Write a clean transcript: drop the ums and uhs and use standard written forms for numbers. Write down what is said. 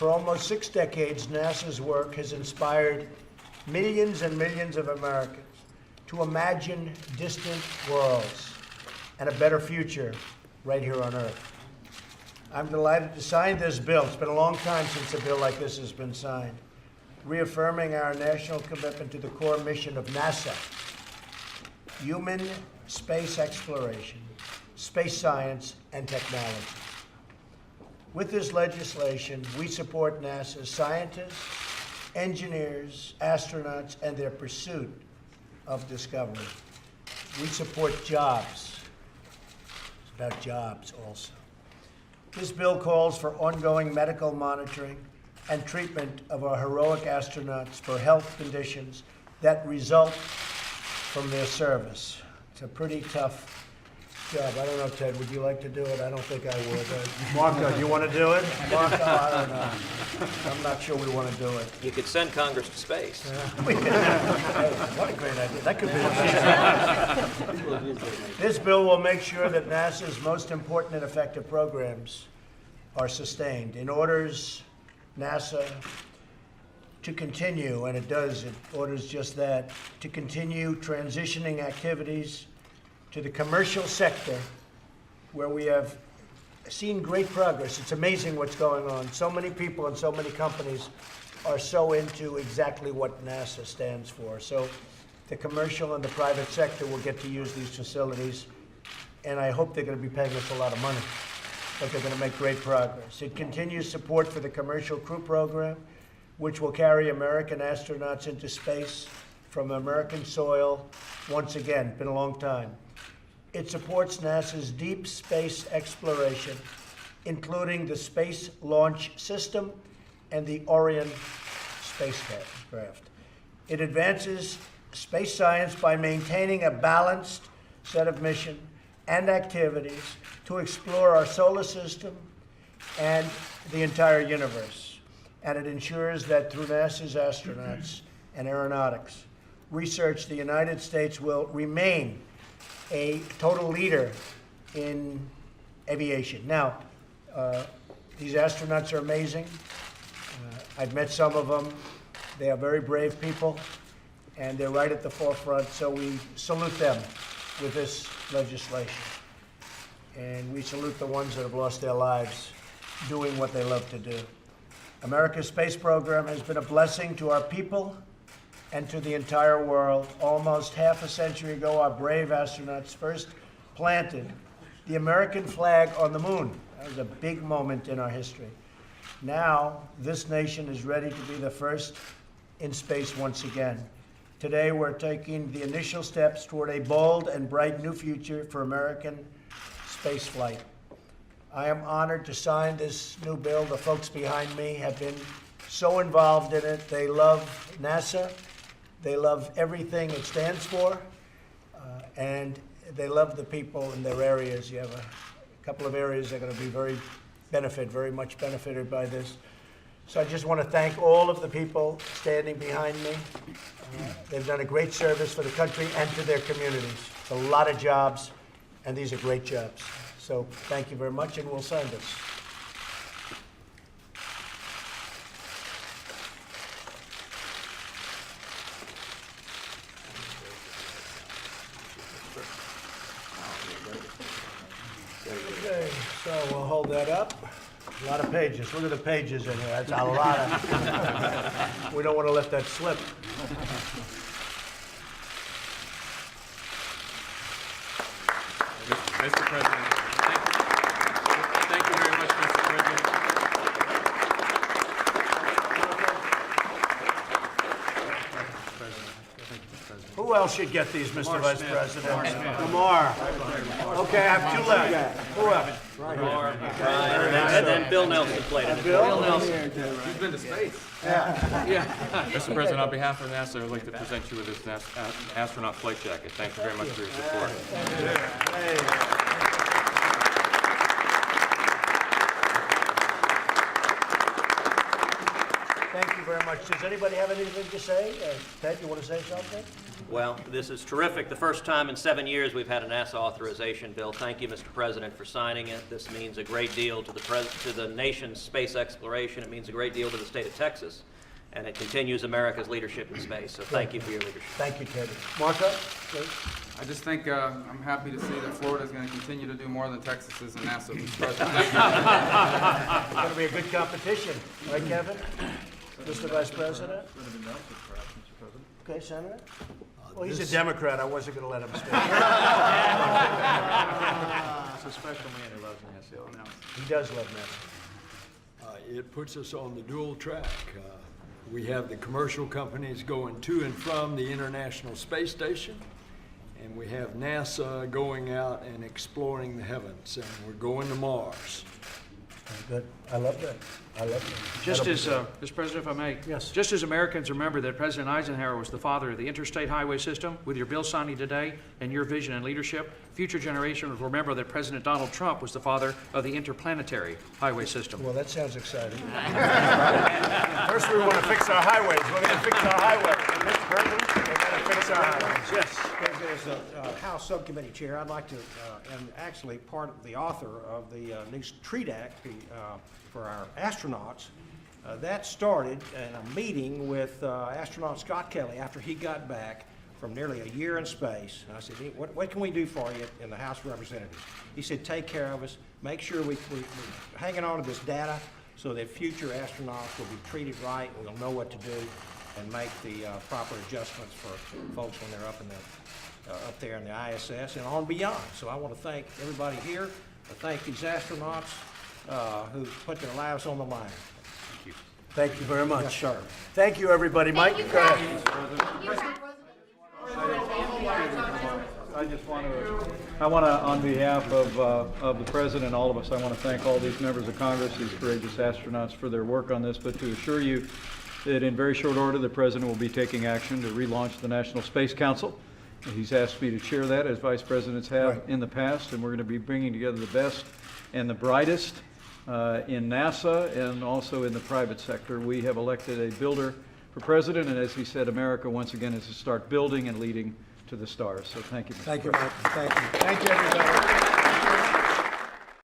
For almost 6 decades, NASA's work has inspired millions and millions of Americans to imagine distant worlds and a better future right here on Earth. I'm delighted to sign this bill. It's been a long time since a bill like this has been signed, reaffirming our national commitment to the core mission of NASA: human space exploration, space science, and technology. With this legislation, we support NASA's scientists, engineers, astronauts, and their pursuit of discovery. We support jobs. It's about jobs also. This bill calls for ongoing medical monitoring and treatment of our heroic astronauts for health conditions that result from their service. It's a pretty tough job. I don't know, Ted, would you like to do it? I don't think I would. Marco, do you want to do it? Marco, I don't know. I'm not sure we want to do it. You could send Congress to space. Hey, what a great idea. That could be This bill will make sure that NASA's most important and effective programs are sustained. It orders NASA to continue, and it does, it orders just that, to continue transitioning activities to the commercial sector, where we have seen great progress. It's amazing what's going on. So many people and so many companies are so into exactly what NASA stands for. So the commercial and the private sector will get to use these facilities, and I hope they're going to be paying us a lot of money, but they're going to make great progress. It continues support for the Commercial Crew Program, which will carry American astronauts into space from American soil once again. Been a long time. It supports NASA's deep space exploration, including the Space Launch System and the Orion spacecraft. It advances space science by maintaining a balanced set of mission and activities to explore our solar system and the entire universe. And it ensures that through NASA's astronauts and aeronautics research, the United States will remain a total leader in aviation. Now, these astronauts are amazing. I've met some of them. They are very brave people, and they're right at the forefront, so we salute them with this legislation. And we salute the ones that have lost their lives doing what they love to do. America's space program has been a blessing to our people and to the entire world. Almost half a century ago, our brave astronauts first planted the American flag on the moon. That was a big moment in our history. Now, this nation is ready to be the first in space once again. Today, we're taking the initial steps toward a bold and bright new future for American space flight. I am honored to sign this new bill. The folks behind me have been so involved in it. They love NASA. They love everything it stands for, and they love the people in their areas. You have a couple of areas that are going to be very much benefited by this. So I just want to thank all of the people standing behind me. They've done a great service for the country and to their communities. It's a lot of jobs, and these are great jobs. So thank you very much, and we'll sign this. Okay, so we'll hold that up. A lot of pages. Look at the pages in here. That's a lot of. We don't want to let that slip. Mr. President, thank you very much, Mr. President. Who else should get these, Mr. Vice President? Lamar. Okay, I have two left. Who else? And then Bill Nelson played it. Bill Nelson. He's been to space. Yeah. Mr. President, on behalf of NASA, I'd like to present you with this astronaut flight jacket. Thank you very much for your support. Thank you very much. Does anybody have anything to say? Ted, you want to say something? Well, this is terrific. The first time in 7 years we've had a NASA authorization bill. Thank you, Mr. President, for signing it. This means a great deal to the nation's space exploration. It means a great deal to the state of Texas, and it continues America's leadership in space. So thank you for your leadership. Thank you, Teddy. Marco, please. I just think I'm happy to see that Florida is going to continue to do more than Texas is in NASA. It's going to be a good competition, right, Kevin? Mr. Vice President? Okay, Senator? Well, he's a Democrat. I wasn't going to let him speak. It's a special man who loves NASA. He does love NASA. It puts us on the dual track. We have the commercial companies going to and from the International Space Station, and we have NASA going out and exploring the heavens, and we're going to Mars. Good. I love that. I love that. Just as, Mr. President, if I may. Yes. Just as Americans remember that President Eisenhower was the father of the interstate highway system, with your bill signing today and your vision and leadership, future generations will remember that President Donald Trump was the father of the interplanetary highway system. Well, that sounds exciting. First, we want to fix our highways. We're going to fix our highways. Mr. President, we're going to fix our highways. Yes. As a House Subcommittee Chair, I'd like to, and actually part of the author of the new TREAT Act for our astronauts, that started in a meeting with astronaut Scott Kelly after he got back from nearly a year in space. And I said, what can we do for you in the House of Representatives? He said, take care of us, make sure we're hanging on to this data so that future astronauts will be treated right, and we'll know what to do and make the proper adjustments for folks when they're up there in the ISS and on beyond. So I want to thank everybody here, thank these astronauts who put their lives on the line. Thank you. Thank you very much. Yes, sir. Thank you, everybody. Mike, go ahead. I want to, on behalf of the President and all of us, I want to thank all these members of Congress, these courageous astronauts, for their work on this, but to assure you that in very short order, the President will be taking action to relaunch the National Space Council. He's asked me to chair that, as Vice Presidents have in the past, and we're going to be bringing together the best and the brightest in NASA and also in the private sector. We have elected a builder for President, and as he said, America once again is to start building and leading to the stars. So thank you, Mr. Thank you, President. Mike. Thank you. Thank you, everybody.